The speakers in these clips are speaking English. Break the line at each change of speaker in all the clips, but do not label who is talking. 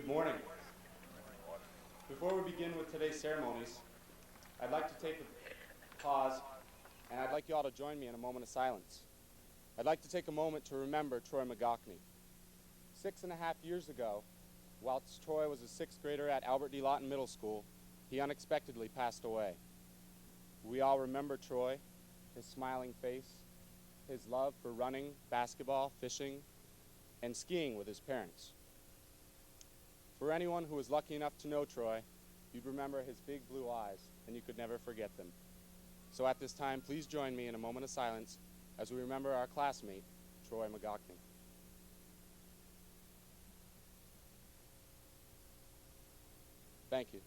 Good morning. Before we begin with today's ceremonies, I'd like to take a pause, and I'd like you all to join me in a moment of silence. I'd like to take a moment to remember Troy McGockney. 6.5 years ago, whilst Troy was a sixth grader at Albert D. Lawton Middle School, he unexpectedly passed away. We all remember Troy, his smiling face, his love for running, basketball, fishing, and skiing with his parents. For anyone who was lucky enough to know Troy, you'd remember his big blue eyes, and you could never forget them. So at this time, please join me in a moment of silence as we remember our classmate, Troy McGockney. Thank you.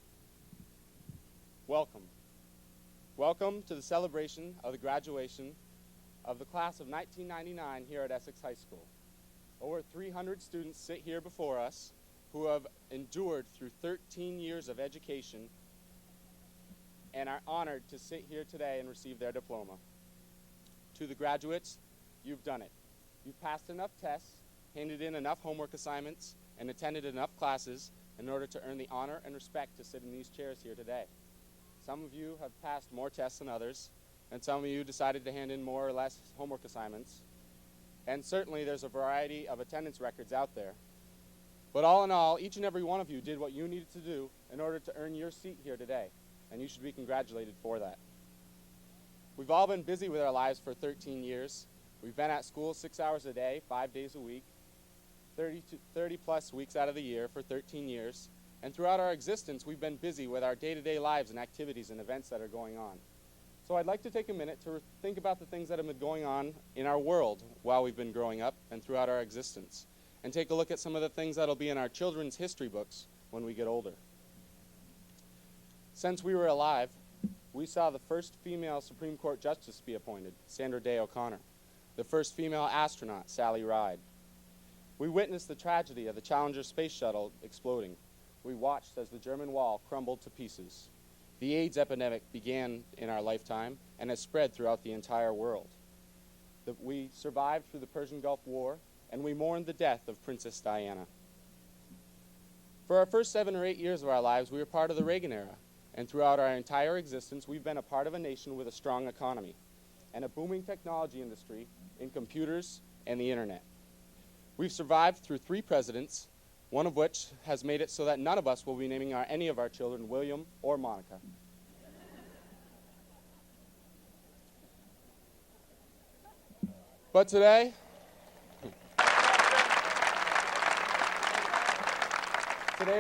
Welcome. Welcome to the celebration of the graduation of the class of 1999 here at Essex High School. Over 300 students sit here before us who have endured through 13 years of education and are honored to sit here today and receive their diploma. To the graduates, you've done it. You've passed enough tests, handed in enough homework assignments, and attended enough classes in order to earn the honor and respect to sit in these chairs here today. Some of you have passed more tests than others, and some of you decided to hand in more or less homework assignments. And certainly there's a variety of attendance records out there. But all in all, each and every one of you did what you needed to do in order to earn your seat here today, and you should be congratulated for that. We've all been busy with our lives for 13 years. We've been at school 6 hours a day, 5 days a week, 30 plus weeks out of the year for 13 years. And throughout our existence, we've been busy with our day-to-day lives and activities and events that are going on. So I'd like to take a minute to think about the things that have been going on in our world while we've been growing up and throughout our existence, and take a look at some of the things that'll be in our children's history books when we get older. Since we were alive, we saw the first female Supreme Court Justice be appointed, Sandra Day O'Connor, the first female astronaut, Sally Ride. We witnessed the tragedy of the Challenger space shuttle exploding. We watched as the German Wall crumbled to pieces. The AIDS epidemic began in our lifetime and has spread throughout the entire world. We survived through the Persian Gulf War, and we mourned the death of Princess Diana. For our first 7 or 8 years of our lives, we were part of the Reagan era, and throughout our entire existence, we've been a part of a nation with a strong economy and a booming technology industry in computers and the internet. We've survived through 3 presidents, one of which has made it so that none of us will be naming any of our children William or Monica. But today,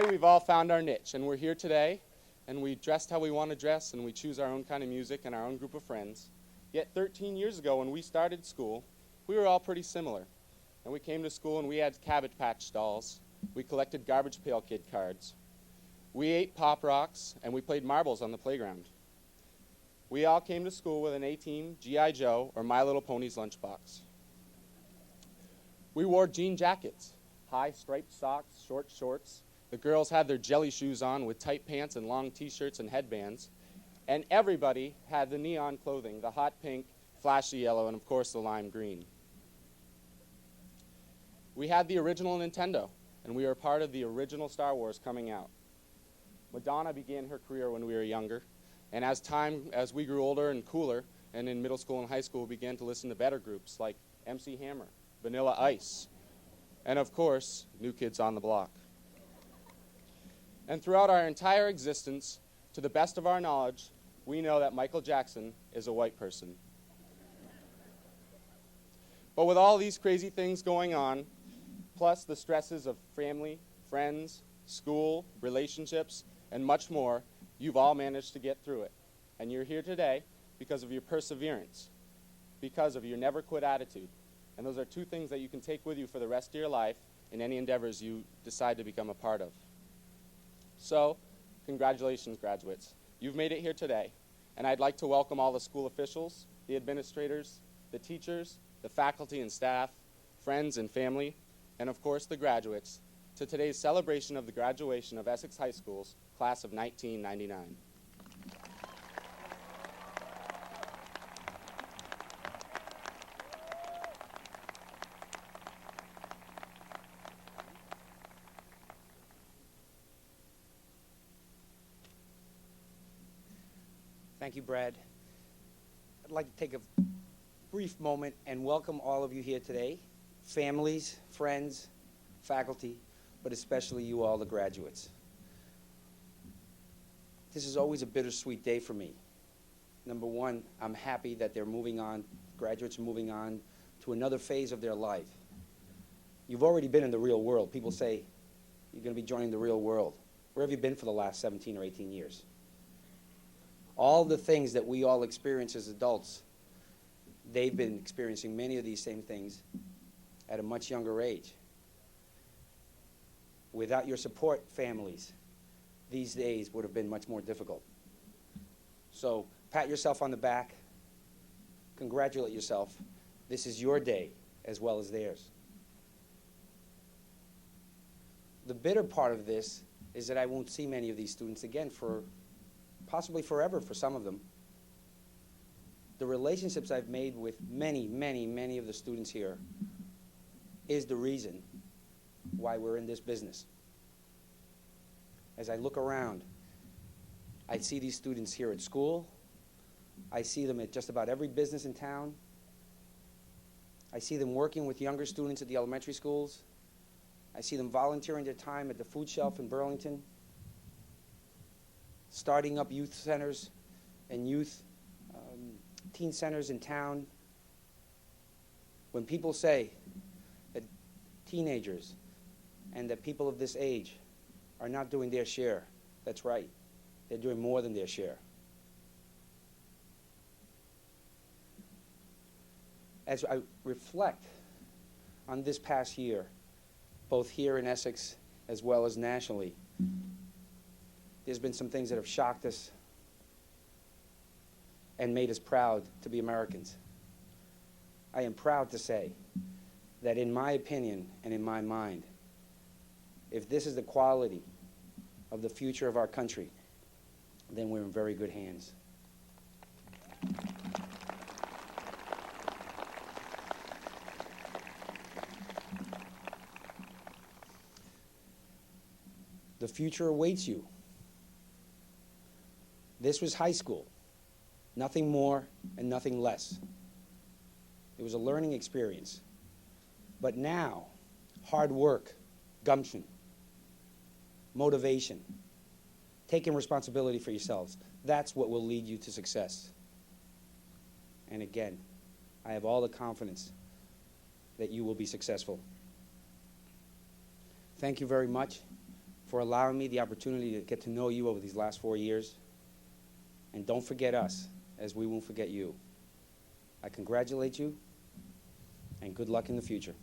we've all found our niche, and we're here today, and we dressed how we want to dress, and we choose our own kind of music and our own group of friends. Yet 13 years ago, when we started school, we were all pretty similar. And we came to school and we had Cabbage Patch dolls. We collected Garbage Pail Kid cards. We ate Pop Rocks, and we played marbles on the playground. We all came to school with an A-Team, G.I. Joe, or My Little Pony's lunchbox. We wore jean jackets, high striped socks, short shorts. The girls had their jelly shoes on with tight pants and long T-shirts and headbands. And everybody had the neon clothing, the hot pink, flashy yellow, and of course the lime green. We had the original Nintendo, and we were part of the original Star Wars coming out. Madonna began her career when we were younger, and as we grew older and cooler, and in middle school and high school, we began to listen to better groups like MC Hammer, Vanilla Ice, and of course, New Kids on the Block. And throughout our entire existence, to the best of our knowledge, we know that Michael Jackson is a white person. But with all these crazy things going on, plus the stresses of family, friends, school, relationships, and much more, you've all managed to get through it. And you're here today because of your perseverance, because of your never quit attitude. And those are 2 things that you can take with you for the rest of your life in any endeavors you decide to become a part of. So, congratulations, graduates. You've made it here today. And I'd like to welcome all the school officials, the administrators, the teachers, the faculty and staff, friends and family, and of course the graduates, to today's celebration of the graduation of Essex High School's class of 1999.
Thank you, Brad. I'd like to take a brief moment and welcome all of you here today, families, friends, faculty, but especially you all, the graduates. This is always a bittersweet day for me. Number one, I'm happy that they're moving on, graduates are moving on to another phase of their life. You've already been in the real world. People say you're going to be joining the real world. Where have you been for the last 17 or 18 years? All the things that we all experience as adults, they've been experiencing many of these same things at a much younger age. Without your support, families, these days would have been much more difficult. So pat yourself on the back, congratulate yourself. This is your day as well as theirs. The bitter part of this is that I won't see many of these students again for possibly forever for some of them. The relationships I've made with many of the students here is the reason why we're in this business. As I look around, I see these students here at school. I see them at just about every business in town. I see them working with younger students at the elementary schools. I see them volunteering their time at the food shelf in Burlington, starting up youth centers and youth teen centers in town. When people say that teenagers and that people of this age are not doing their share, that's right. They're doing more than their share. As I reflect on this past year, both here in Essex as well as nationally, there's been some things that have shocked us and made us proud to be Americans. I am proud to say that in my opinion and in my mind, if this is the quality of the future of our country, then we're in very good hands. The future awaits you. This was high school, nothing more and nothing less. It was a learning experience. But now, hard work, gumption, motivation, taking responsibility for yourselves, that's what will lead you to success. And again, I have all the confidence that you will be successful. Thank you very much for allowing me the opportunity to get to know you over these last 4 years. And don't forget us, as we won't forget you. I congratulate you, and good luck in the future.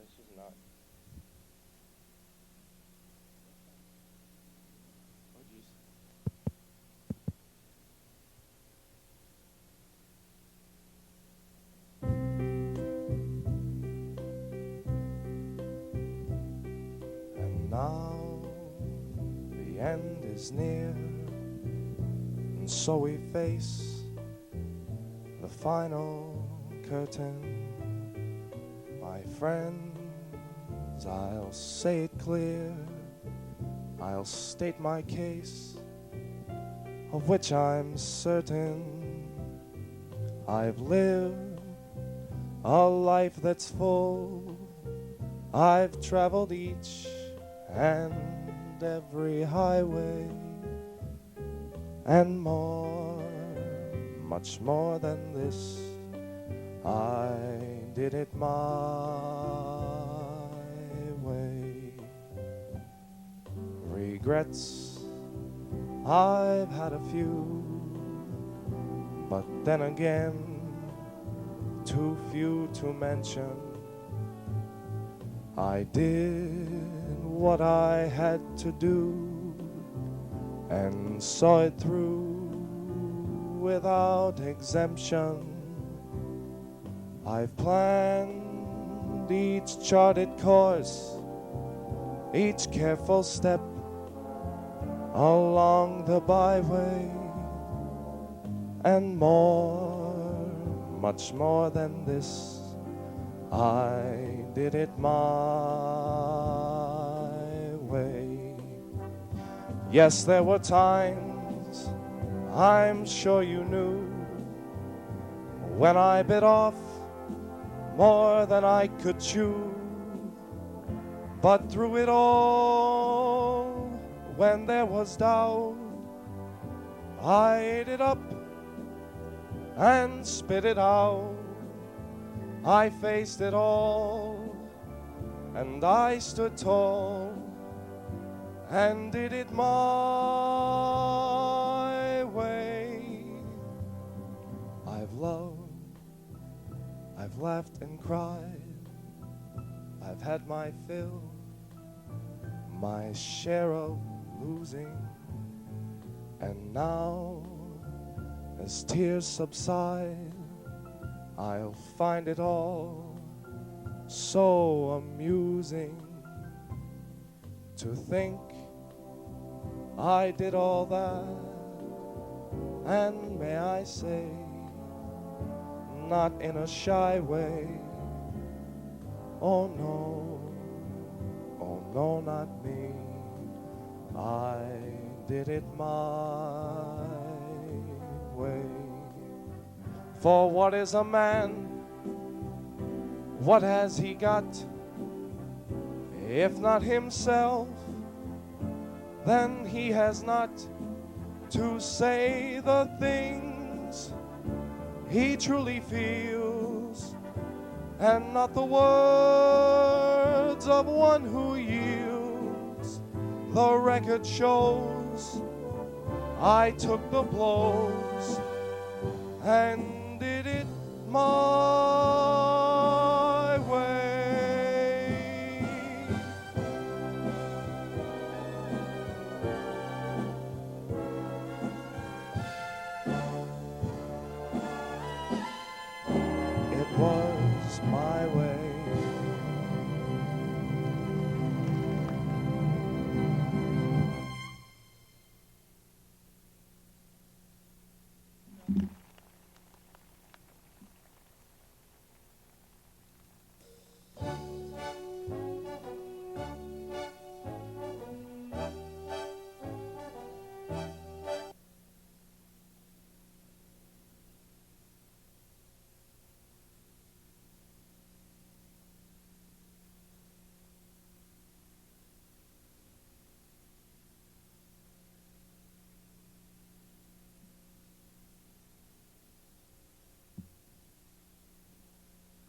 This is not. Oh, jeez.
And now the end is near, and so we face the final curtain. My friends, I'll say it clear, I'll state my case, of which I'm certain. I've lived a life that's full, I've traveled each and every highway, and more, much more than this, I did it my way. Regrets, I've had a few, but then again, too few to mention. I did what I had to do and saw it through without exemption. I've planned each charted course, each careful step along the byway, and more, much more than this, I did it my way. Yes, there were times, I'm sure you knew, when I bit off more than I could chew. But through it all, when there was doubt, I ate it up and spit it out. I faced it all, and I stood tall and did it my way. I've loved, I've laughed and cried, I've had my fill, my share of losing, and now, as tears subside, I'll find it all so amusing to think I did all that, and may I say, not in a shy way. Oh no, not me. I did it my way. For what is a man? What has he got? If not himself, then he has not to say the things he truly feels, and not the words of one who yields. The record shows I took the blows and did it my way. It was my way.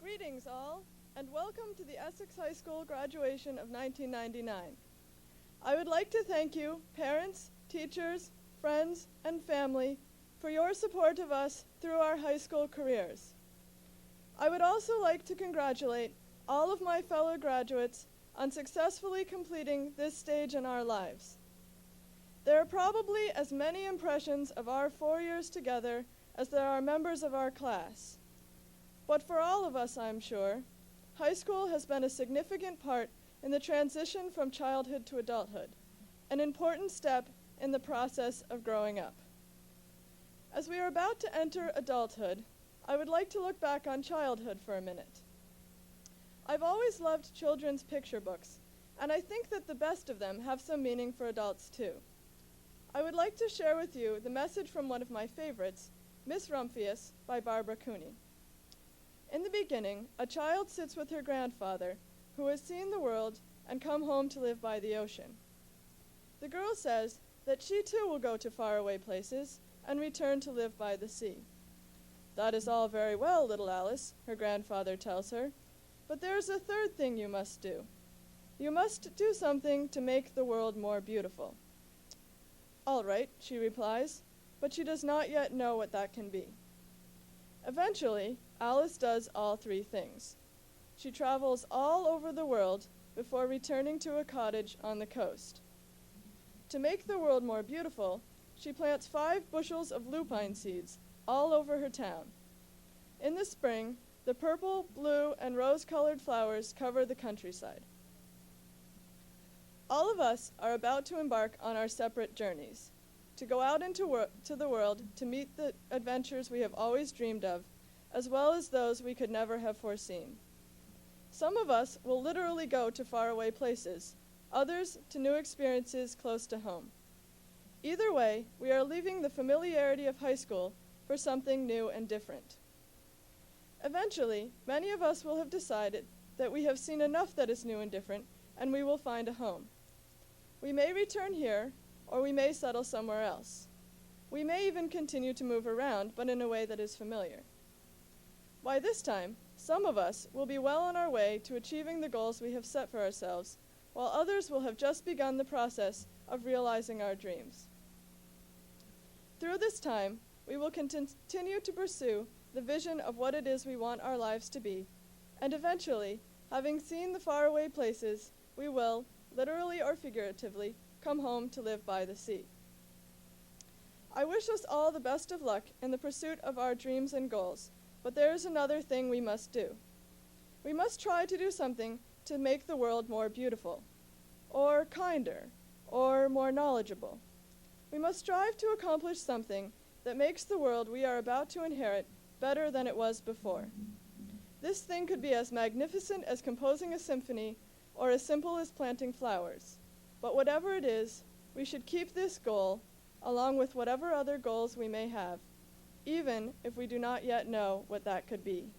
Greetings all, and welcome to the Essex High School graduation of 1999. I would like to thank you, parents, teachers, friends, and family, for your support of us through our high school careers. I would also like to congratulate all of my fellow graduates on successfully completing this stage in our lives. There are probably as many impressions of our 4 years together as there are members of our class. But for all of us, I'm sure, high school has been a significant part in the transition from childhood to adulthood, an important step in the process of growing up. As we are about to enter adulthood, I would like to look back on childhood for a minute. I've always loved children's picture books, and I think that the best of them have some meaning for adults too. I would like to share with you the message from one of my favorites, Miss Rumphius by Barbara Cooney. In the beginning, a child sits with her grandfather, who has seen the world and come home to live by the ocean. The girl says that she too will go to faraway places and return to live by the sea. That is all very well, little Alice, her grandfather tells her, but there is a third thing you must do. You must do something to make the world more beautiful. All right, she replies, but she does not yet know what that can be. Eventually, Alice does all three things. She travels all over the world before returning to a cottage on the coast. To make the world more beautiful, she plants 5 bushels of lupine seeds all over her town. In the spring, the purple, blue, and rose-colored flowers cover the countryside. All of us are about to embark on our separate journeys, to go out into the world to meet the adventures we have always dreamed of, as well as those we could never have foreseen. Some of us will literally go to faraway places, others to new experiences close to home. Either way, we are leaving the familiarity of high school for something new and different. Eventually, many of us will have decided that we have seen enough that is new and different, and we will find a home. We may return here, or we may settle somewhere else. We may even continue to move around, but in a way that is familiar. By this time, some of us will be well on our way to achieving the goals we have set for ourselves, while others will have just begun the process of realizing our dreams. Through this time, we will continue to pursue the vision of what it is we want our lives to be, and eventually, having seen the faraway places, we will, literally or figuratively, come home to live by the sea. I wish us all the best of luck in the pursuit of our dreams and goals, but there is another thing we must do. We must try to do something to make the world more beautiful, or kinder, or more knowledgeable. We must strive to accomplish something that makes the world we are about to inherit better than it was before. This thing could be as magnificent as composing a symphony or as simple as planting flowers. But whatever it is, we should keep this goal along with whatever other goals we may have, even if we do not yet know what that could be.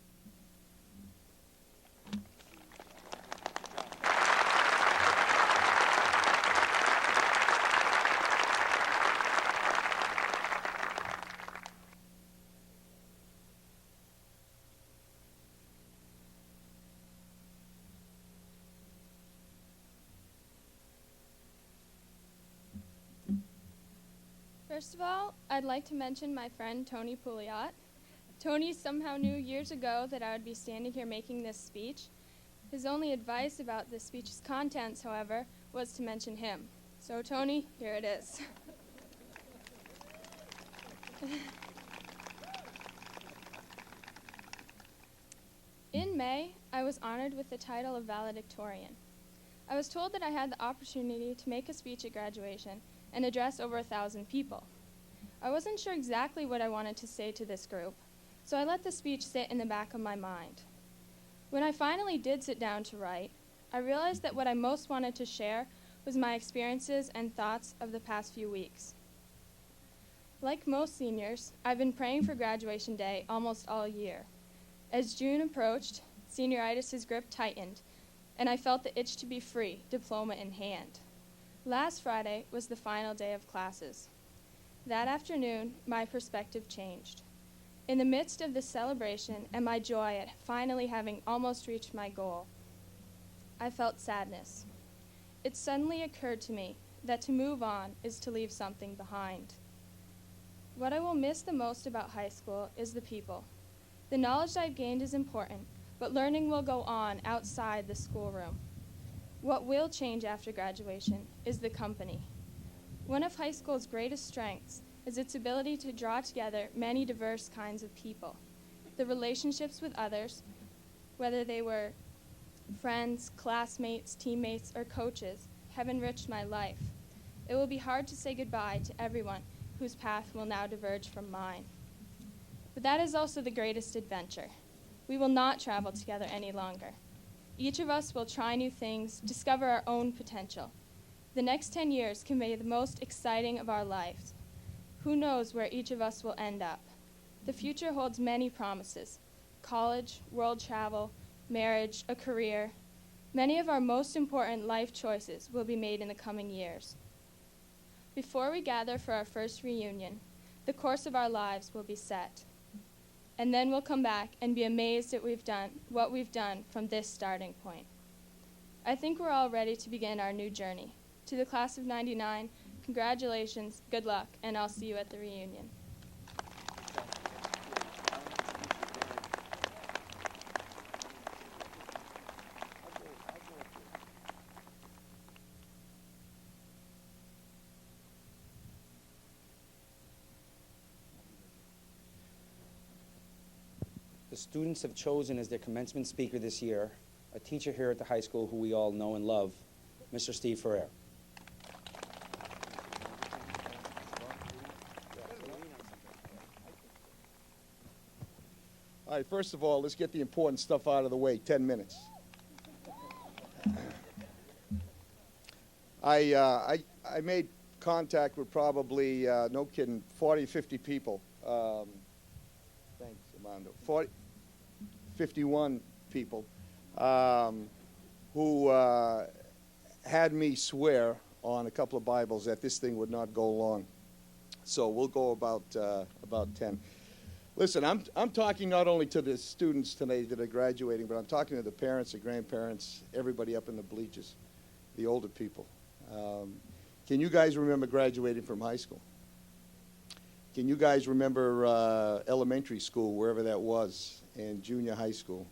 First of all, I'd like to mention my friend Tony Pouliot. Tony somehow knew years ago that I would be standing here making this speech. His only advice about this speech's contents, however, was to mention him. So Tony, here it is. In May, I was honored with the title of valedictorian. I was told that I had the opportunity to make a speech at graduation and address over 1,000 people. I wasn't sure exactly what I wanted to say to this group, so I let the speech sit in the back of my mind. When I finally did sit down to write, I realized that what I most wanted to share was my experiences and thoughts of the past few weeks. Like most seniors, I've been praying for graduation day almost all year. As June approached, senioritis' grip tightened, and I felt the itch to be free, diploma in hand. Last Friday was the final day of classes. That afternoon, my perspective changed. In the midst of this celebration and my joy at finally having almost reached my goal, I felt sadness. It suddenly occurred to me that to move on is to leave something behind. What I will miss the most about high school is the people. The knowledge I've gained is important, but learning will go on outside the schoolroom. What will change after graduation is the company. One of high school's greatest strengths is its ability to draw together many diverse kinds of people. The relationships with others, whether they were friends, classmates, teammates, or coaches, have enriched my life. It will be hard to say goodbye to everyone whose path will now diverge from mine. But that is also the greatest adventure. We will not travel together any longer. Each of us will try new things, discover our own potential. The next 10 years can be the most exciting of our lives. Who knows where each of us will end up? The future holds many promises: college, world travel, marriage, a career. Many of our most important life choices will be made in the coming years. Before we gather for our first reunion, the course of our lives will be set. And then we'll come back and be amazed at what we've done from this starting point. I think we're all ready to begin our new journey. To the class of '99, congratulations, good luck, and I'll see you at the reunion.
The students have chosen as their commencement speaker this year a teacher here at the high school who we all know and love, Mr. Steve Ferrer.
All right, first of all, let's get the important stuff out of the way. 10 minutes. I made contact with probably, no kidding, 40, 50 people. Thanks, Armando. 51 people who had me swear on a couple of Bibles that this thing would not go long. So we'll go about 10. Listen, I'm talking not only to the students today that are graduating, but I'm talking to the parents, the grandparents, everybody up in the bleachers, the older people. Can you guys remember graduating from high school? Can you guys remember elementary school, wherever that was, and junior high school?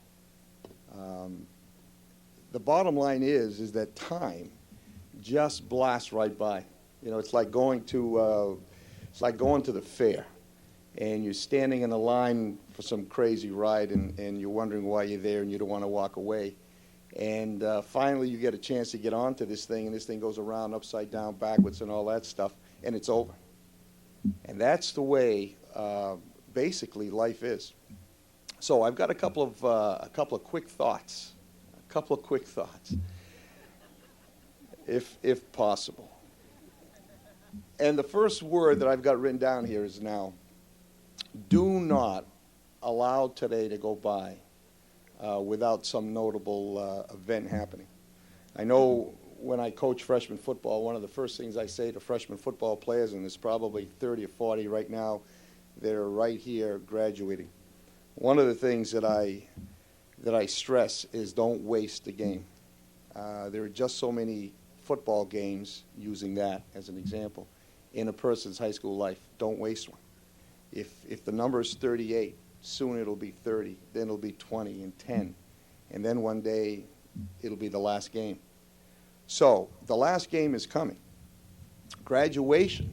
The bottom line is that time just blasts right by. You know, it's like going to the fair, and you're standing in a line for some crazy ride, and you're wondering why you're there, and you don't want to walk away. And finally, you get a chance to get onto this thing, and this thing goes around upside down, backwards, and all that stuff, and it's over. And that's the way, basically, life is. So I've got a couple of quick thoughts, if possible. And the first word that I've got written down here is now. Do not allow today to go by without some notable event happening. I know when I coach freshman football, one of the first things I say to freshman football players, and there's probably 30 or 40 right now that are right here graduating, one of the things that I stress is don't waste the game. There are just so many football games, using that as an example, in a person's high school life. Don't waste one. If the number is 38, soon it'll be 30, then it'll be 20 and 10, and then one day it'll be the last game. So the last game is coming. Graduation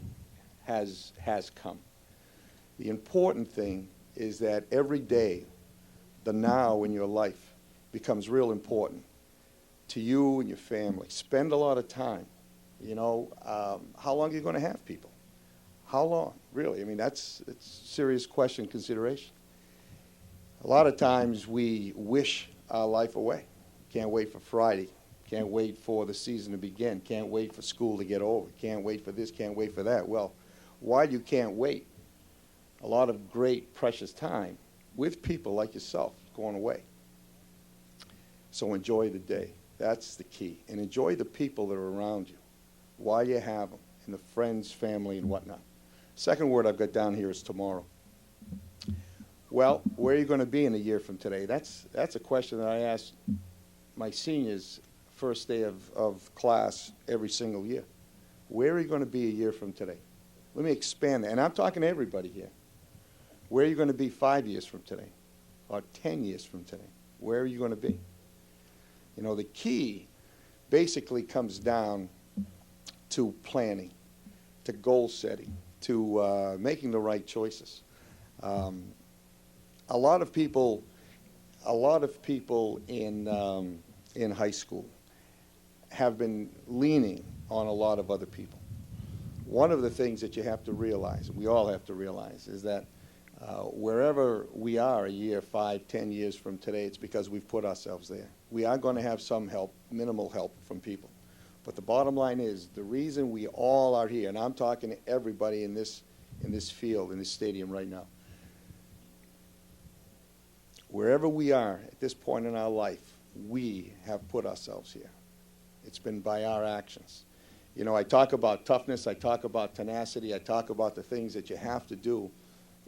has come. The important thing is that every day, the now in your life becomes real important to you and your family. Spend a lot of time. You know, how long are you going to have people? How long? Really? I mean, it's a serious question, consideration. A lot of times we wish our life away. Can't wait for Friday. Can't wait for the season to begin. Can't wait for school to get over. Can't wait for this. Can't wait for that. Well, while you can't wait, a lot of great, precious time with people like yourself going away. So enjoy the day. That's the key. And enjoy the people that are around you while you have them, and the friends, family, and whatnot. Second word I've got down here is tomorrow. Well, where are you going to be in a year from today? That's a question that I ask my seniors first day of class every single year. Where are you going to be a year from today? Let me expand that. And I'm talking to everybody here. Where are you going to be 5 years from today? Or 10 years from today? Where are you going to be? You know, the key basically comes down to planning, to goal setting, to making the right choices. A lot of people in high school have been leaning on a lot of other people. One of the things that you have to realize, we all have to realize, is that wherever we are a year, 5, 10 years from today, it's because we've put ourselves there. We are going to have some help, minimal help from people. But the bottom line is, the reason we all are here, and I'm talking to everybody in this field, in this stadium right now, wherever we are at this point in our life, we have put ourselves here. It's been by our actions. You know, I talk about toughness, I talk about tenacity, I talk about the things that you have to do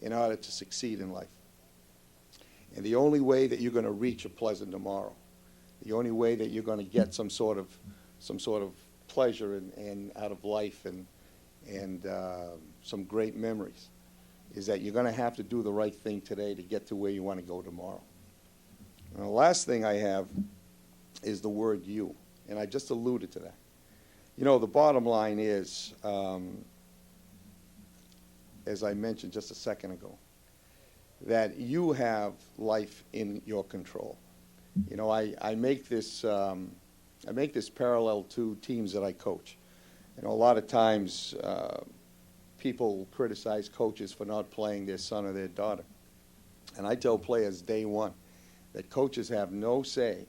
in order to succeed in life. And the only way that you're going to reach a pleasant tomorrow, the only way that you're going to get some sort of pleasure and out of life and some great memories, is that you're going to have to do the right thing today to get to where you want to go tomorrow. And the last thing I have is the word you, and I just alluded to that. You know, the bottom line is, as I mentioned just a second ago, that you have life in your control. You know, I make this parallel to teams that I coach. You know, a lot of times people criticize coaches for not playing their son or their daughter. And I tell players day one that coaches have no say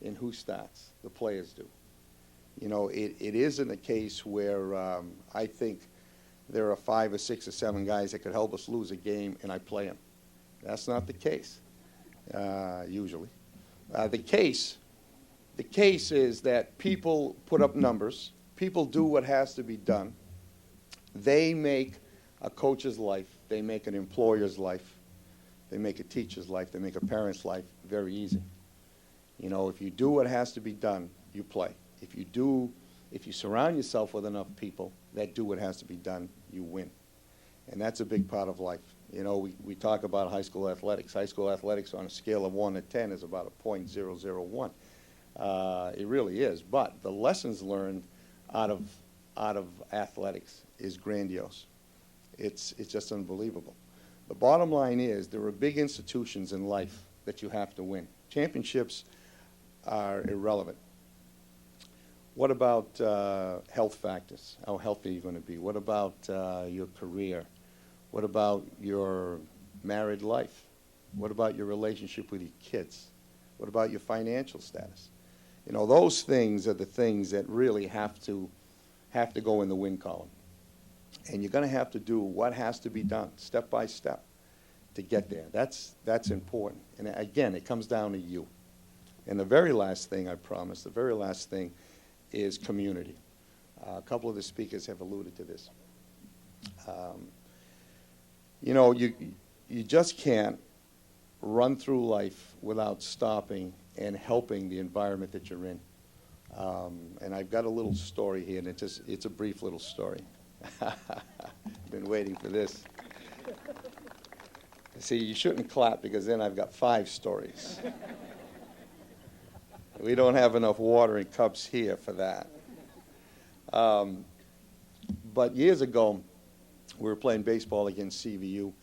in who starts. The players do. You know, it isn't a case where I think there are 5 or 6 or 7 guys that could help us lose a game and I play them. That's not the case, usually. The case is that people put up numbers. People do what has to be done. They make a coach's life, they make an employer's life, they make a teacher's life, they make a parent's life very easy. You know, if you do what has to be done, you play. If you surround yourself with enough people that do what has to be done, you win. And that's a big part of life. You know, we talk about high school athletics. High school athletics on a scale of 1 to 10 is about a .001. It really is. But the lessons learned out of athletics is grandiose. It's just unbelievable. The bottom line is there are big institutions in life that you have to win. Championships are irrelevant. What about health factors? How healthy are you going to be? What about your career? What about your married life? What about your relationship with your kids? What about your financial status? You know, those things are the things that really have to go in the win column. And you're going to have to do what has to be done, step by step, to get there. That's important. And again, it comes down to you. And the very last thing I promise, the very last thing is community. A couple of the speakers have alluded to this. You know, you just can't run through life without stopping and helping the environment that you're in. And I've got a little story here, and it's a brief little story. Been waiting for this. See, you shouldn't clap because then I've got 5 stories. We don't have enough watering cups here for that. But years ago, we were playing baseball against CVU,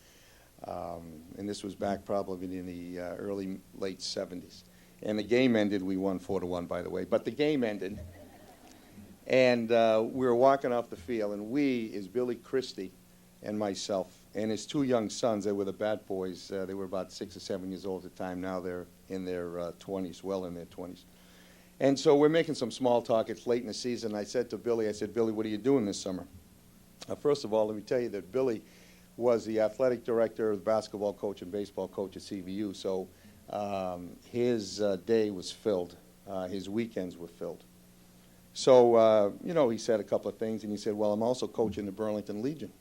and this was back probably in the late 70s. And the game ended. We won 4-1, by the way. But the game ended, and we were walking off the field, and we is Billy Christie and myself and his 2 young sons. They were the bat boys. They were about 6 or 7 years old at the time. Now they're in their 20s, well in their 20s. And so we're making some small talk. It's late in the season. I said, Billy, what are you doing this summer? First of all, let me tell you that Billy was the athletic director, the basketball coach, and baseball coach at CVU. So his day was filled. His weekends were filled. So, you know, he said a couple of things, and he said, well, I'm also coaching the Burlington Legion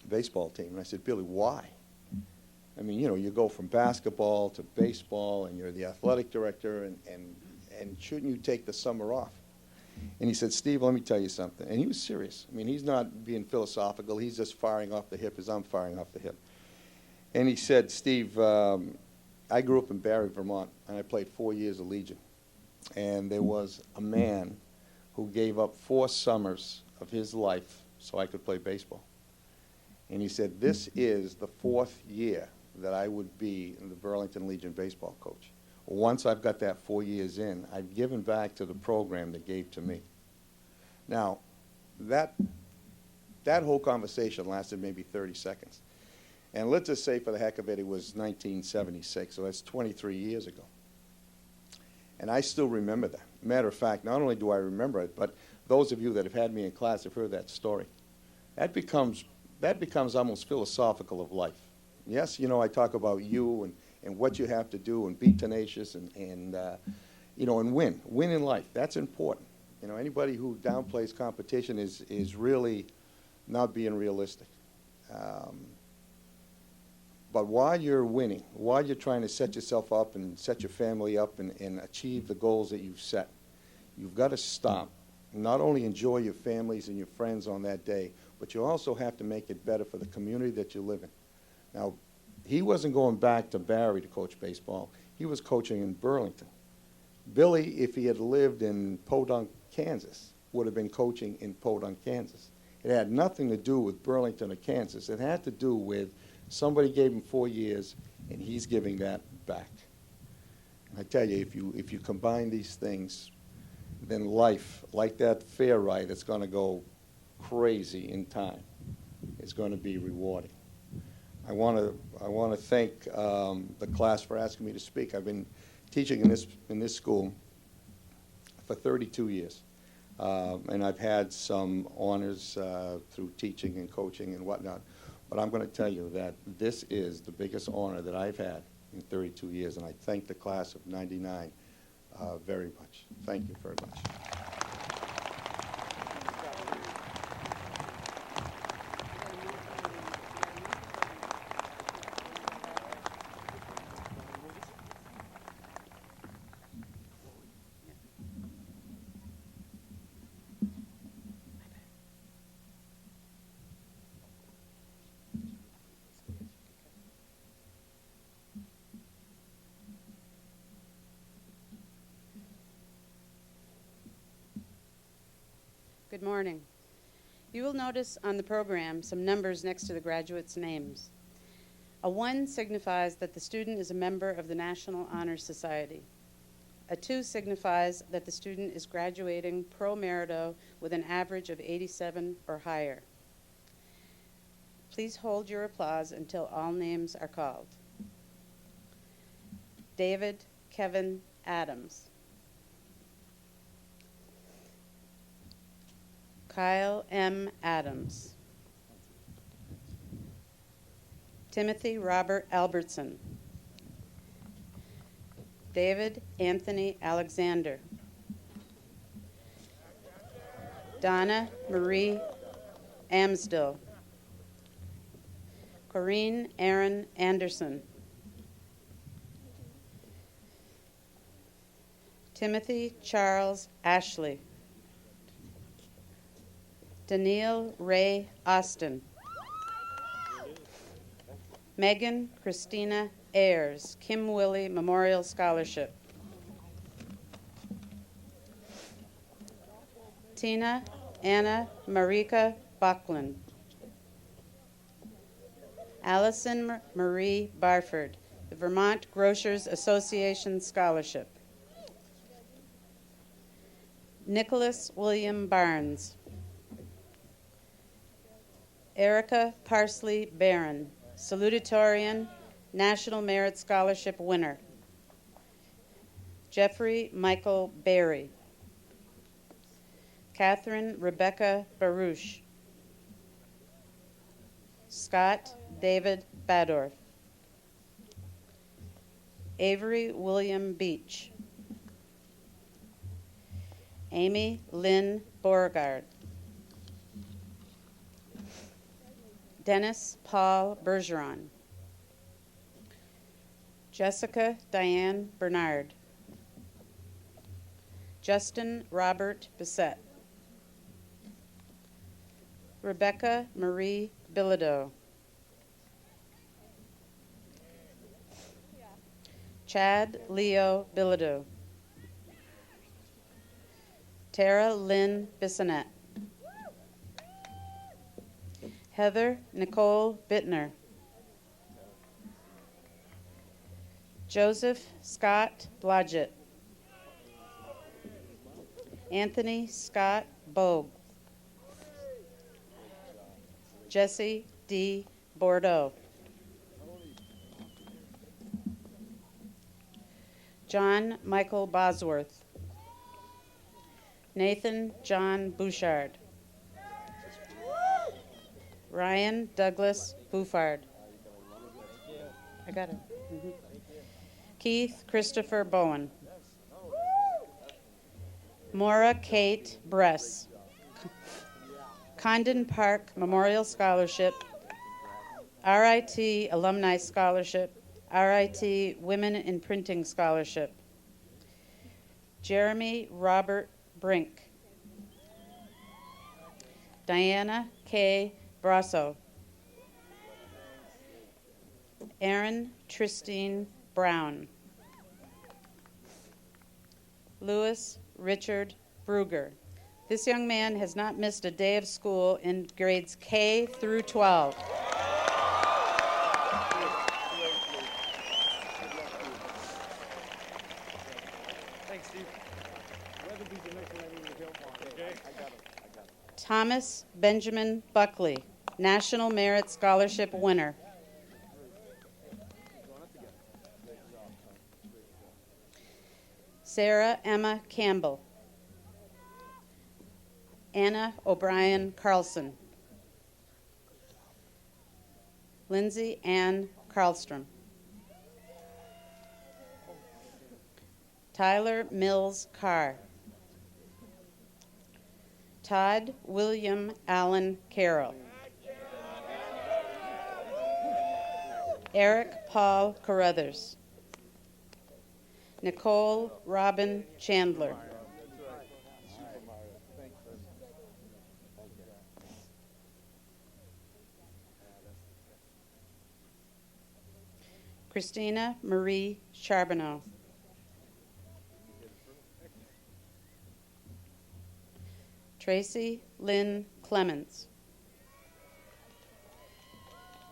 baseball team. And I said, Billy, why? I mean, you know, you go from basketball to baseball, and you're the athletic director, and shouldn't you take the summer off? And he said, Steve, let me tell you something. And he was serious. I mean, he's not being philosophical. He's just firing off the hip as I'm firing off the hip. And he said, Steve, I grew up in Barry, Vermont, and I played 4 years of Legion. And there was a man who gave up 4 summers of his life so I could play baseball. And he said, this is the 4th year that I would be the Burlington Legion baseball coach. Once I've got that 4 years in, I've given back to the program that gave to me. Now, that whole conversation lasted maybe 30 seconds. And let's just say for the heck of it, it was 1976, so that's 23 years ago. And I still remember that. Matter of fact, not only do I remember it, but those of you that have had me in class have heard that story. That becomes almost philosophical of life. Yes, you know, I talk about you and what you have to do and be tenacious and you know, and win in life. That's important. You know, anybody who downplays competition is really not being realistic. But while you're winning, while you're trying to set yourself up and set your family up and achieve the goals that you've set, you've got to stop. Not only enjoy your families and your friends on that day, but you also have to make it better for the community that you live in. Now, he wasn't going back to Barry to coach baseball. He was coaching in Burlington. Billy, if he had lived in Podunk, Kansas, would have been coaching in Podunk, Kansas. It had nothing to do with Burlington or Kansas. It had to do with Somebody gave him 4 years, and he's giving that back. And I tell you, if you combine these things, then life, like that fair ride, it's going to go crazy in time. It's going to be rewarding. I want to thank the class for asking me to speak. I've been teaching in this school for 32 years, and I've had some honors through teaching and coaching and whatnot. But I'm going to tell you that this is the biggest honor that I've had in 32 years, and I thank the class of '99 very much. Thank you very much.
Good morning. You will notice on the program some numbers next to the graduates' names. A 1 signifies that the student is a member of the National Honor Society. A 2 signifies that the student is graduating pro merito with an average of 87 or higher. Please hold your applause until all names are called. David Kevin Adams. Kyle M. Adams. Timothy Robert Albertson. David Anthony Alexander. Donna Marie Amsdell. Corinne Aaron Anderson. Timothy Charles Ashley. Danielle Ray Austin. Megan Christina Ayers, Kim Willie Memorial Scholarship. Tina Anna Marika Buckland. Allison Marie Barford, the Vermont Grocers Association Scholarship. Nicholas William Barnes. Erica Parsley Barron, salutatorian, National Merit Scholarship winner. Jeffrey Michael Berry. Catherine Rebecca Baruch. Scott David Badorf. Avery William Beach. Amy Lynn Beauregard. Dennis Paul Bergeron. Jessica Diane Bernard. Justin Robert Bissett. Rebecca Marie Bilodeau. Chad Leo Bilodeau. Tara Lynn Bissonette. Heather Nicole Bittner. Joseph Scott Blodgett. Anthony Scott Bogue. Jesse D. Bordeaux. John Michael Bosworth. Nathan John Bouchard. Ryan Douglas Bouffard. I got it. Mm-hmm. Keith Christopher Bowen. Maura Kate Bress. Condon Park Memorial Scholarship. RIT Alumni Scholarship. RIT Women in Printing Scholarship. Jeremy Robert Brink. Diana K. Brasso. Aaron Tristine Brown. Louis Richard Bruger. This young man has not missed a day of school in grades K through 12. Thomas Benjamin Buckley, National Merit Scholarship winner. Sarah Emma Campbell. Anna O'Brien Carlson. Lindsay Ann Carlstrom. Tyler Mills Carr. Todd William Allen Carroll. Eric Paul Carruthers. Nicole Robin Chandler. Christina Marie Charbonneau. Tracy Lynn Clemens.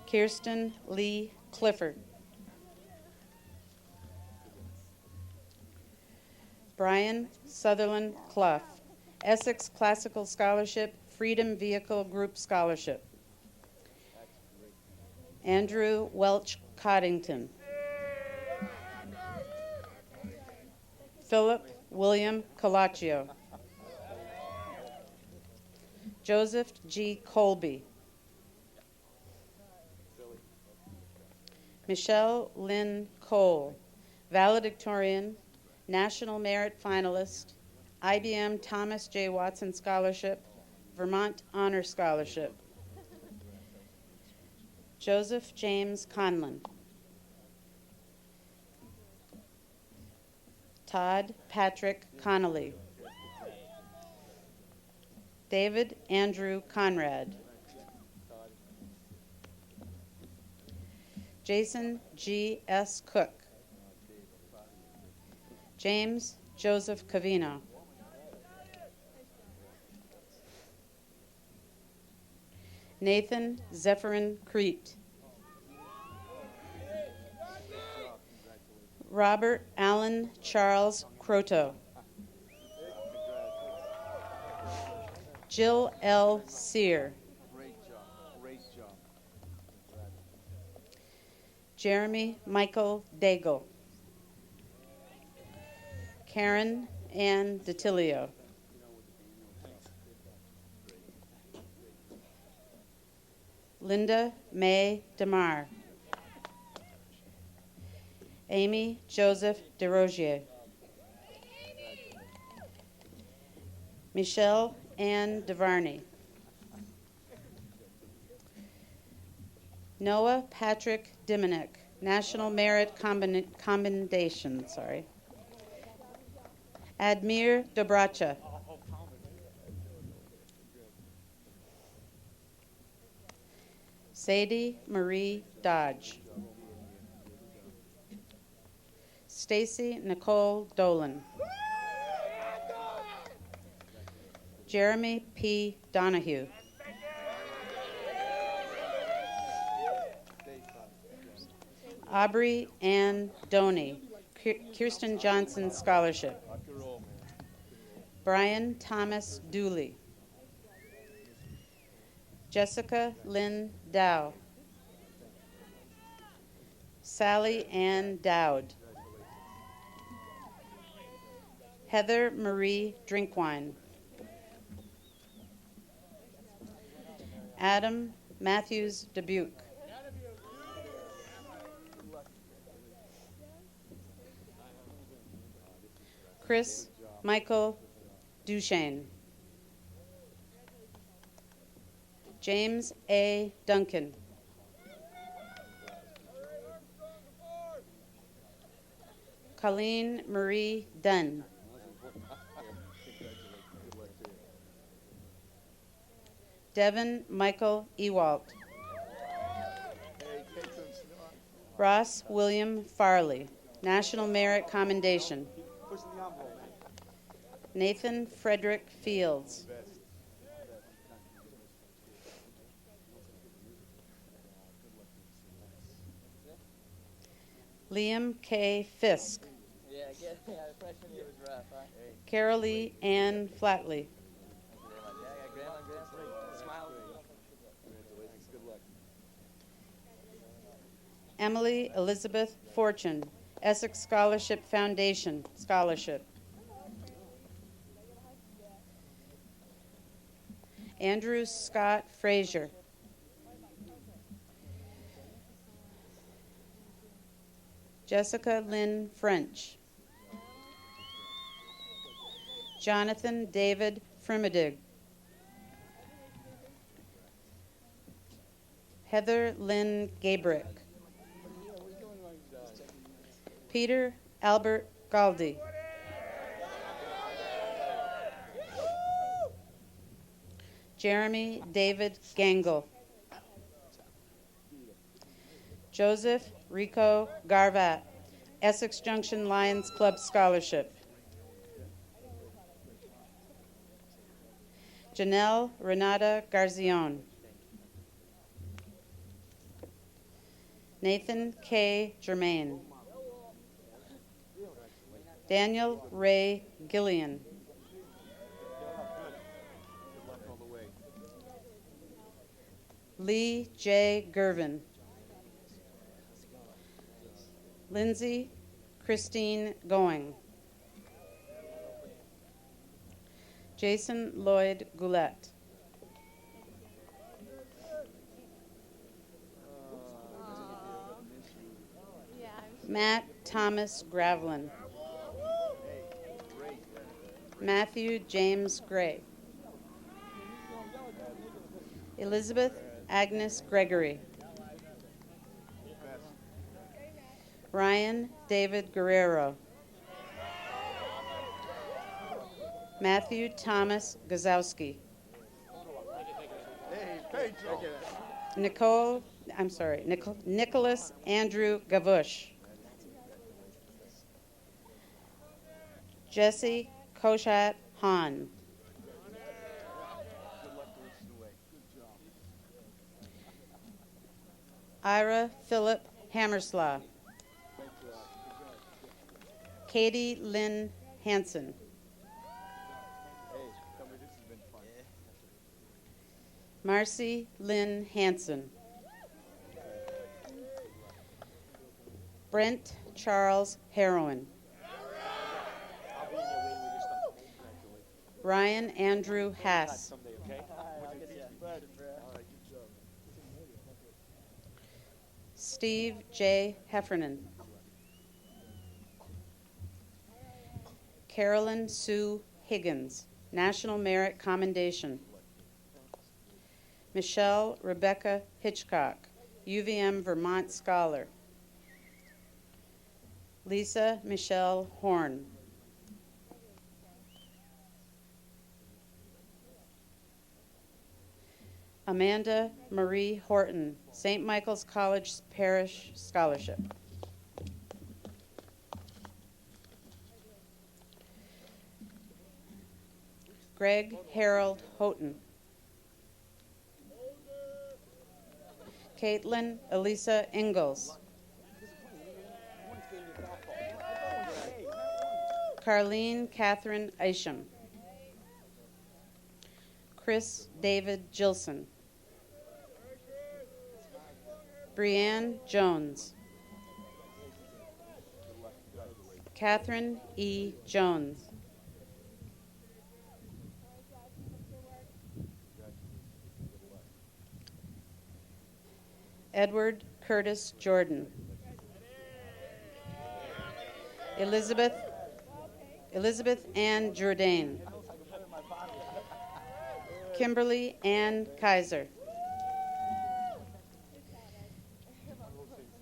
Kirsten Lee Clifford. Brian Sutherland Clough, Essex Classical Scholarship, Freedom Vehicle Group Scholarship. Andrew Welch Coddington. Philip William Colaccio. Joseph G. Colby. Michelle Lynn Cole, valedictorian, National Merit Finalist, IBM Thomas J. Watson Scholarship, Vermont Honor Scholarship. Joseph James Conlon. Todd Patrick Connolly. David Andrew Conrad. Jason G. S. Cook. James Joseph Cavino. Nathan Zephyrin Crete. Robert Allen Charles Croto. Jill L. Sear. Jeremy Michael Daigle. Karen Ann DiTilio. Linda May DeMar. Amy Joseph DeRogier. Michelle Ann DeVarney. Noah Patrick Diminik, National Merit Commendation. Admir Dobracha. Sadie Marie Dodge. Stacy Nicole Dolan. Jeremy P. Donahue. Aubrey Ann Doney, Kirsten Johnson Scholarship. Brian Thomas Dooley. Jessica Lynn Dow. Sally Ann Dowd. Heather Marie Drinkwine. Adam Matthews Dubuque. Chris Michael Duchesne. James A. Duncan. Colleen Marie Dunn. Devin Michael Ewalt. Ross William Farley, National Merit Commendation. Nathan Frederick Fields. Liam K. Fisk. Carolee Ann Flatley. Emily Elizabeth Fortune, Essex Scholarship Foundation Scholarship. Andrew Scott Frazier. Jessica Lynn French. Jonathan David Frimidig. Heather Lynn Gabrick. Peter Albert Galdi. Jeremy David Gangle. Joseph Rico Garvat, Essex Junction Lions Club Scholarship. Janelle Renata Garzion. Nathan K. Germain. Daniel Ray Gillian. Lee J. Gervin. Lindsay Christine Going. Jason Lloyd Goulet. Matt Thomas Gravlin. Matthew James Gray. Elizabeth Agnes Gregory. Ryan David Guerrero. Matthew Thomas Gazowski. Nicholas Andrew Gavush. Jesse Koshat Hahn. Ira Philip Hammerslaw. Katie Lynn Hansen. Marcy Lynn Hansen. Brent Charles Heroin. Ryan Andrew Hass. Steve J. Heffernan. Carolyn Sue Higgins, National Merit Commendation. Michelle Rebecca Hitchcock, UVM Vermont Scholar. Lisa Michelle Horn. Amanda Marie Horton, St. Michael's College Parish Scholarship. Greg Harold Houghton. Caitlin Elisa Ingalls. Carlene Catherine Isham. Chris David Gilson. Brianne Jones. Catherine E. Jones. Edward Curtis Jordan. Elizabeth Ann Jourdain. Kimberly Ann Kaiser.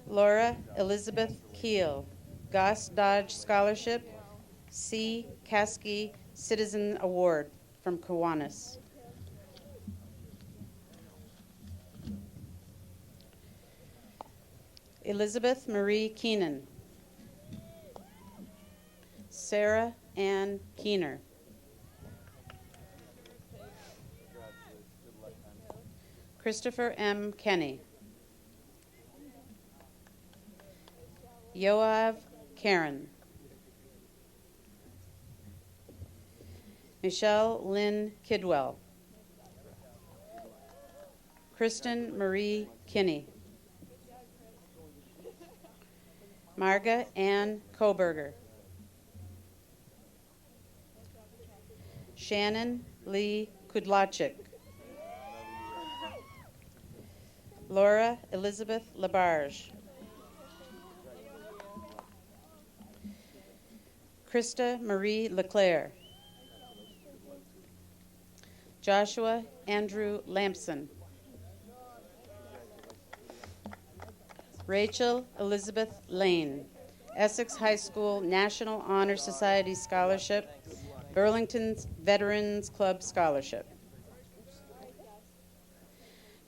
Laura Elizabeth Keel, Goss Dodge Scholarship, C. Caskey Citizen Award from Kiwanis. Elizabeth Marie Keenan. Sarah Ann Keener. Christopher M. Kenny. Yoav Karen. Michelle Lynn Kidwell. Kristen Marie Kinney. Marga Ann Koberger. Shannon Lee Kudlachik. Laura Elizabeth Labarge. Krista Marie Leclerc. Joshua Andrew Lampson. Rachel Elizabeth Lane, Essex High School National Honor Society Scholarship, Burlington Veterans Club Scholarship.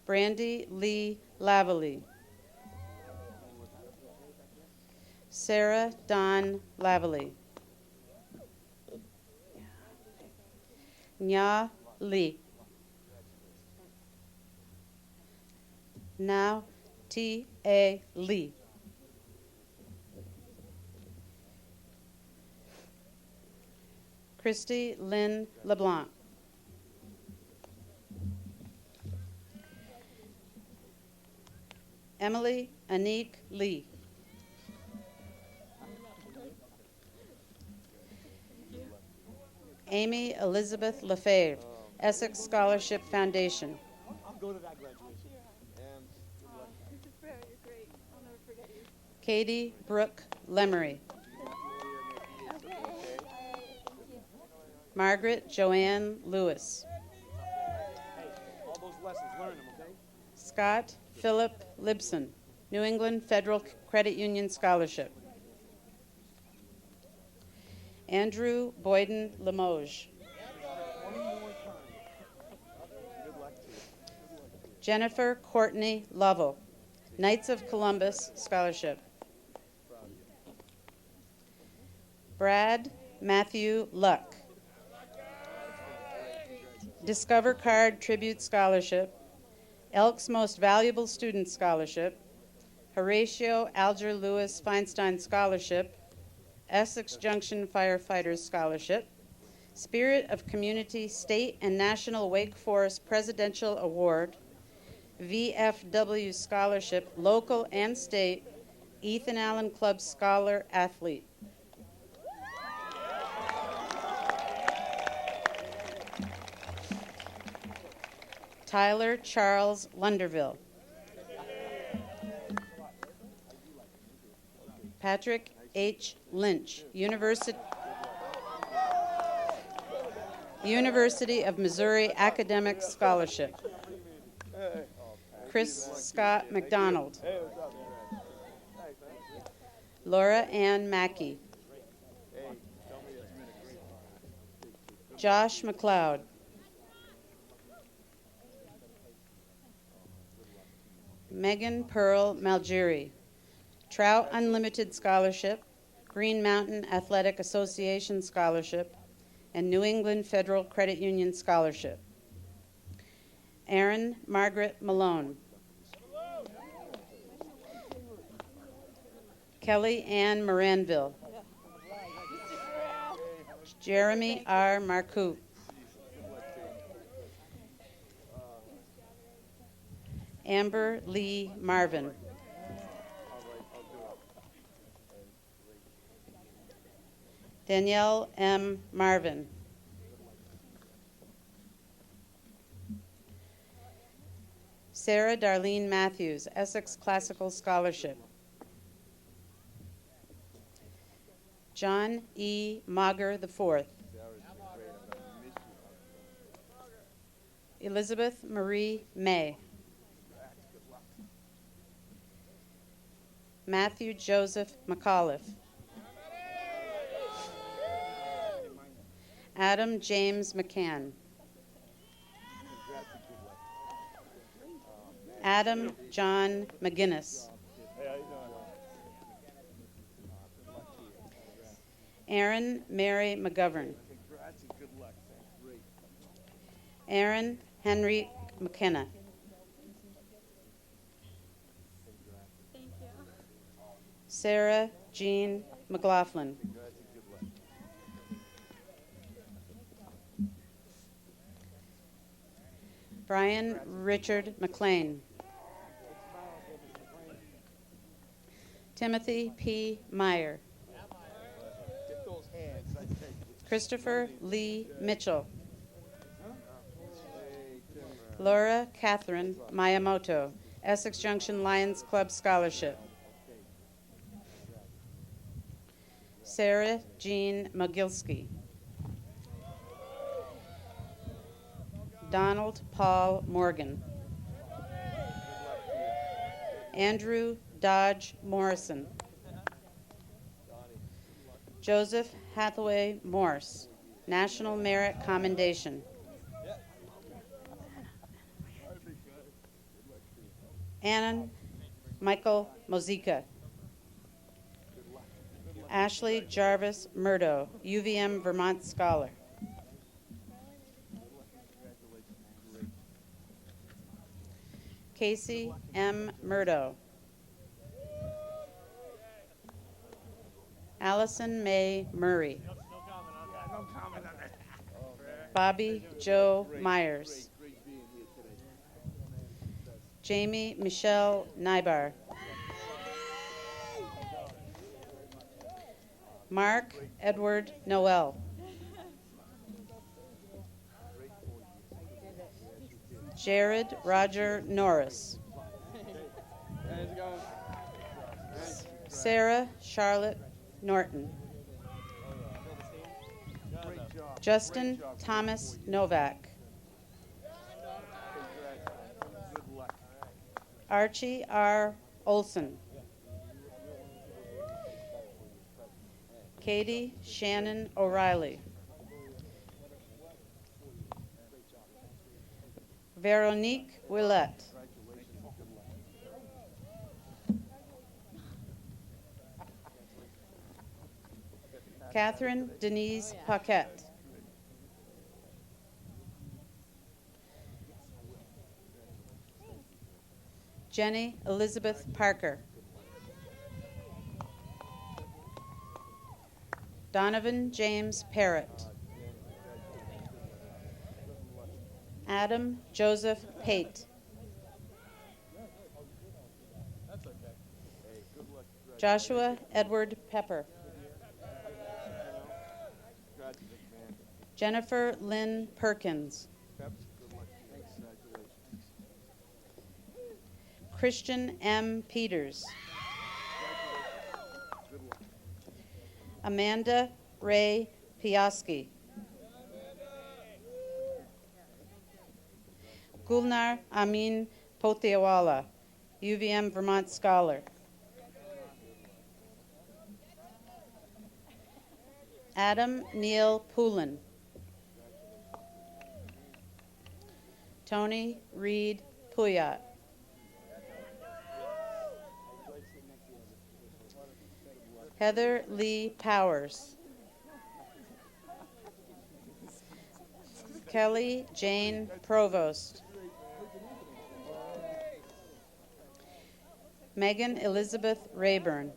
Brandy Lee Lavallee. Sarah Dawn Lavallee. Nya Lee. Now T.A. Lee. Christy Lynn LeBlanc. Emily Anique Lee. Amy Elizabeth Lefebvre, Essex Scholarship Foundation.
I'll go to that graduation. And
You're great. I'll never forget you.
Katie Brooke Lemery. Margaret Joanne Lewis.
all those lessons, learn them, okay?
Scott Philip Libson, New England Federal Credit Union Scholarship. Andrew Boyden Limoges. Jennifer Courtney Lovell, Knights of Columbus Scholarship. Brad Matthew Luck, Discover Card Tribute Scholarship, Elk's Most Valuable Student Scholarship, Horatio Alger Lewis Feinstein Scholarship, Essex Junction Firefighters Scholarship, Spirit of Community State and National Wake Forest Presidential Award, VFW Scholarship, Local and State, Ethan Allen Club Scholar Athlete. Tyler Charles Lunderville. Patrick H. Lynch, University of Missouri Academic Scholarship. Chris Scott McDonald. Laura Ann Mackey. Josh McLeod. Megan Pearl Malgeri, Trout Unlimited Scholarship, Green Mountain Athletic Association Scholarship, and New England Federal Credit Union Scholarship. Erin Margaret Malone. Kelly Ann Moranville. Jeremy R. Marcoux. Amber Lee Marvin. Danielle M. Marvin. Sarah Darlene Matthews, Essex Classical Scholarship. John E. Mager IV. Elizabeth Marie May. Matthew Joseph McAuliffe. Adam James McCann. Adam John McGinnis. Aaron Mary McGovern. Aaron Henry McKenna. Sarah Jean McLaughlin. Brian Richard McLean. Timothy P. Meyer.
Get those hands. I take it.
Christopher Lee Mitchell. Laura Catherine Miyamoto, Essex Junction Lions Club Scholarship. Sarah Jean Mogilski. Donald Paul Morgan. Andrew Dodge Morrison. Joseph Hathaway Morse, National Merit Commendation. Annan Michael Mozica. Ashley Jarvis Murdo, UVM Vermont Scholar. Casey M. Murdo. Allison May Murray. Bobby Joe Myers. Jamie Michelle Nybar. Mark Edward Noel. Jared Roger Norris. Sarah Charlotte Norton. Justin Thomas Novak. Archie R. Olson. Katie Shannon O'Reilly. Veronique Willette. Catherine Denise Paquette. Jenny Elizabeth Parker. Donovan James Parrott. Adam Joseph Pate. Joshua Edward Pepper. Jennifer Lynn Perkins. Christian M. Peters. Amanda Ray Piaski. Gulnar Amin Pothiawala, UVM Vermont Scholar. Adam Neil Poulin. Tony Reed Puyat. Heather Lee Powers. Kelly Jane Provost. Megan Elizabeth Rayburn.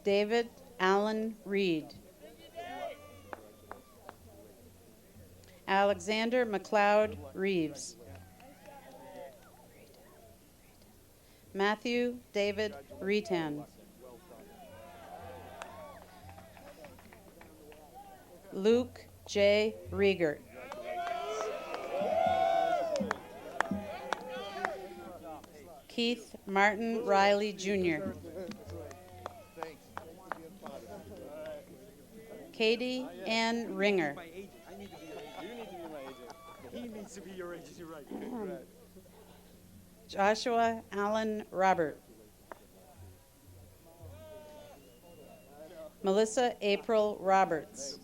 David Allen Reed. Alexander McLeod Reeves. Matthew David Retan. Luke J. Riegert. Keith Martin Riley, Jr. Katie Ann Ringer.
He needs to be your agent, you're right.
Joshua Allen Robert. Melissa April Roberts.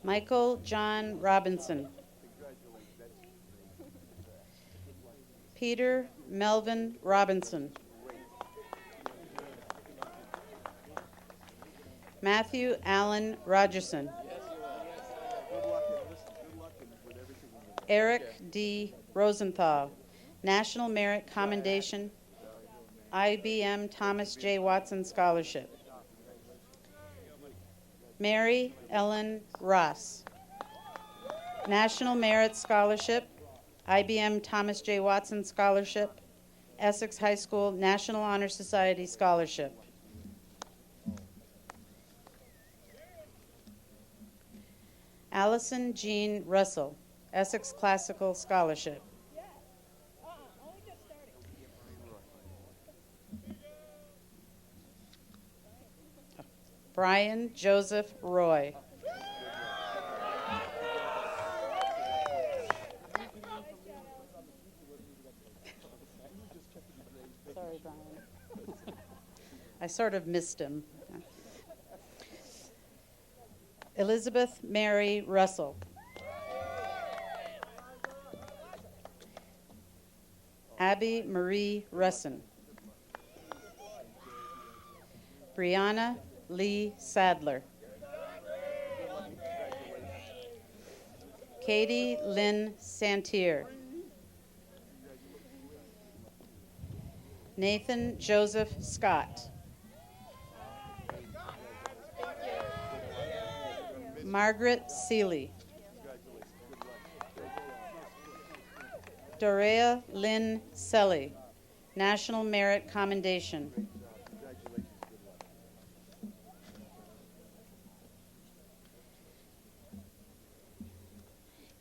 Michael John Robinson. Peter Melvin Robinson. Matthew Allen Rogerson. Eric D. Rosenthal, National Merit Commendation, IBM Thomas J. Watson Scholarship. Mary Ellen Ross. National Merit Scholarship, IBM Thomas J. Watson Scholarship, Essex High School National Honor Society Scholarship. Allison Jean Russell, Essex Classical Scholarship. Brian Joseph Roy. Sorry, Brian. I sort of missed him. Elizabeth Mary Russell. Abby Marie Russin. Brianna Lee Sadler. Katie Lynn Santier. Nathan Joseph Scott. Margaret Seeley. Dorea Lynn Selly, National Merit Commendation.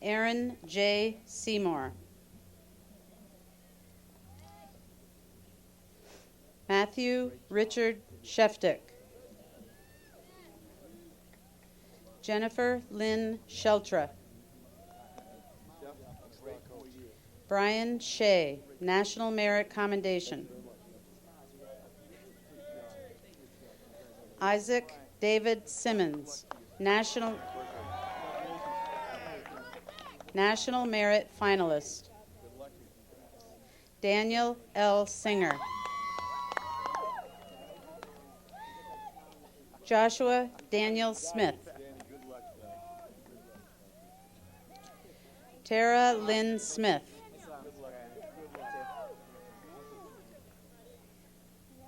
Aaron J. Seymour. Matthew Richard Sheftick. Jennifer Lynn Sheltra. Brian Shea, National Merit Commendation. Isaac David Simmons, National Merit Finalist. Daniel L. Singer. Joshua Daniel Smith. Tara Lynn Smith.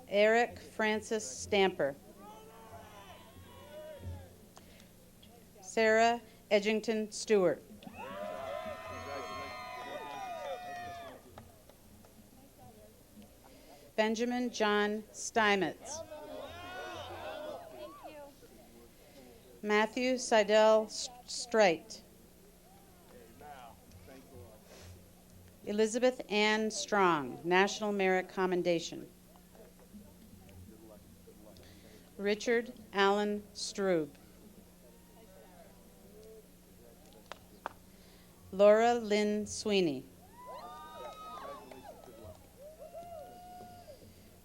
Eric Francis Stamper. Sarah Edgington Stewart. Benjamin John Steinmetz. Matthew Seidel Streit. Elizabeth Ann Strong, National Merit Commendation. Richard Allen Strube. Laura Lynn Sweeney.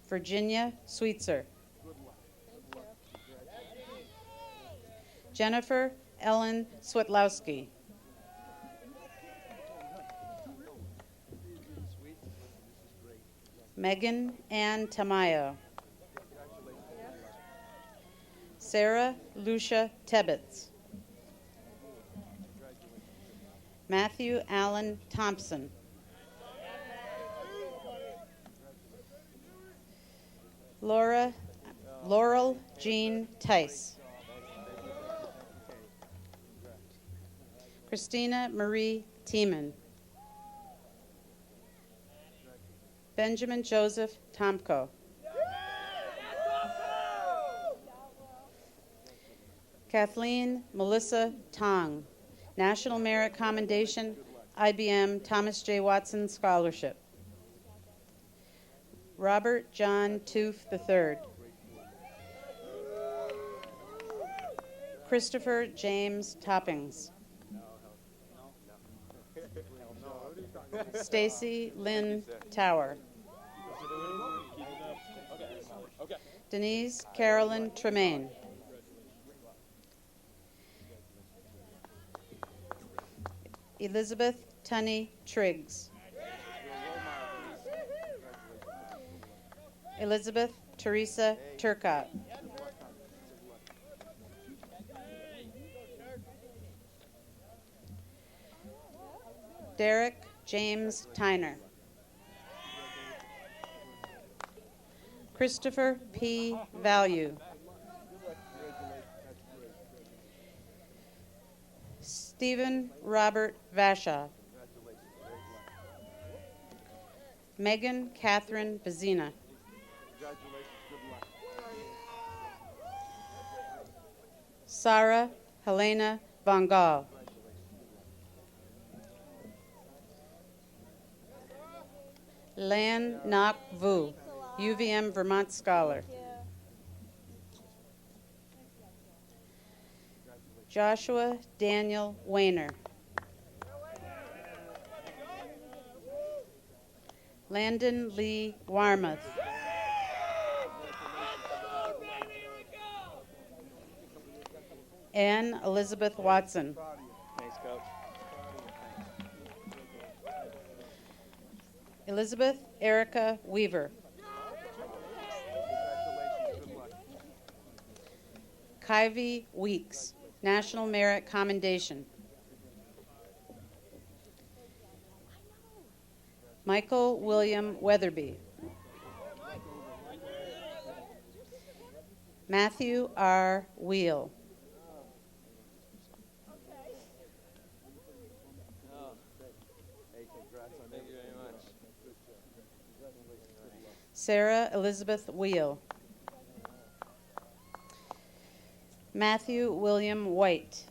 Virginia Sweetser. Jennifer Ellen Switlowski. Megan Ann Tamayo. Sarah Lucia Tebbets. Matthew Allen Thompson. Laurel Jean Tice. Christina Marie Tiemann. Benjamin Joseph Tomko. Kathleen Melissa Tong, National Merit Commendation, IBM Thomas J. Watson Scholarship. Robert John Tooth III. Christopher James Toppings. Stacy Lynn Tower. Denise Carolyn Tremaine. Elizabeth Tunney Triggs. Elizabeth Teresa Turcott. Derek James Tyner. Christopher P. Value. Stephen Robert Vashaw. Megan Catherine Bazina. Sarah Helena Von Gaal. Lan Nak Vu, UVM Vermont Scholar. Joshua Daniel Wayner. Landon Lee Warmuth. Anne Elizabeth Watson.
Thanks, Coach.
Elizabeth Erica Weaver. Kyvie Weeks, National Merit Commendation. Michael William Weatherby. Matthew R. Wheel.
Thank you very much.
Sarah Elizabeth Wheel. Matthew William White.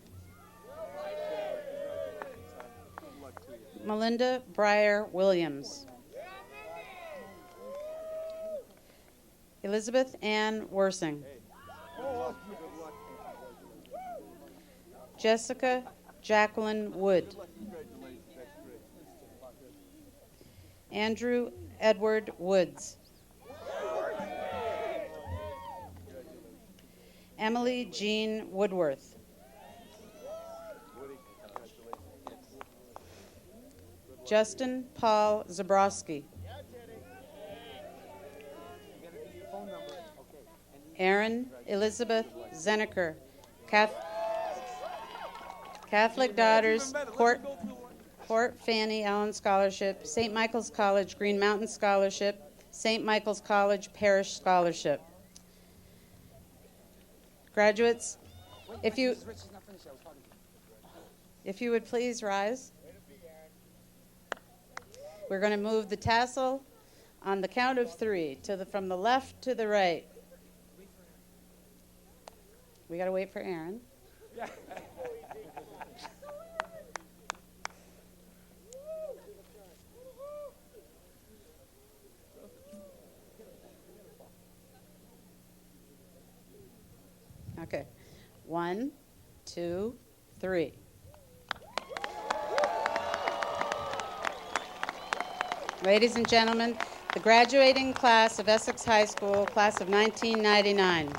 Melinda Breyer Williams. Elizabeth Ann Worsing. Jessica Jacqueline Wood. Andrew Edward Woods. Emily Jean Woodworth. Justin Paul Zabrowski. Erin Elizabeth Zeneker, Catholic Daughters, Port Fanny Allen Scholarship, St. Michael's College Green Mountain Scholarship, St. Michael's College Parish Scholarship. Graduates, if you would please rise. We're going to move the tassel on the count of 3 from the left to the right. We got to wait for Aaron. Okay. 1, 2, 3. Ladies and gentlemen, the graduating class of Essex High School, class of 1999.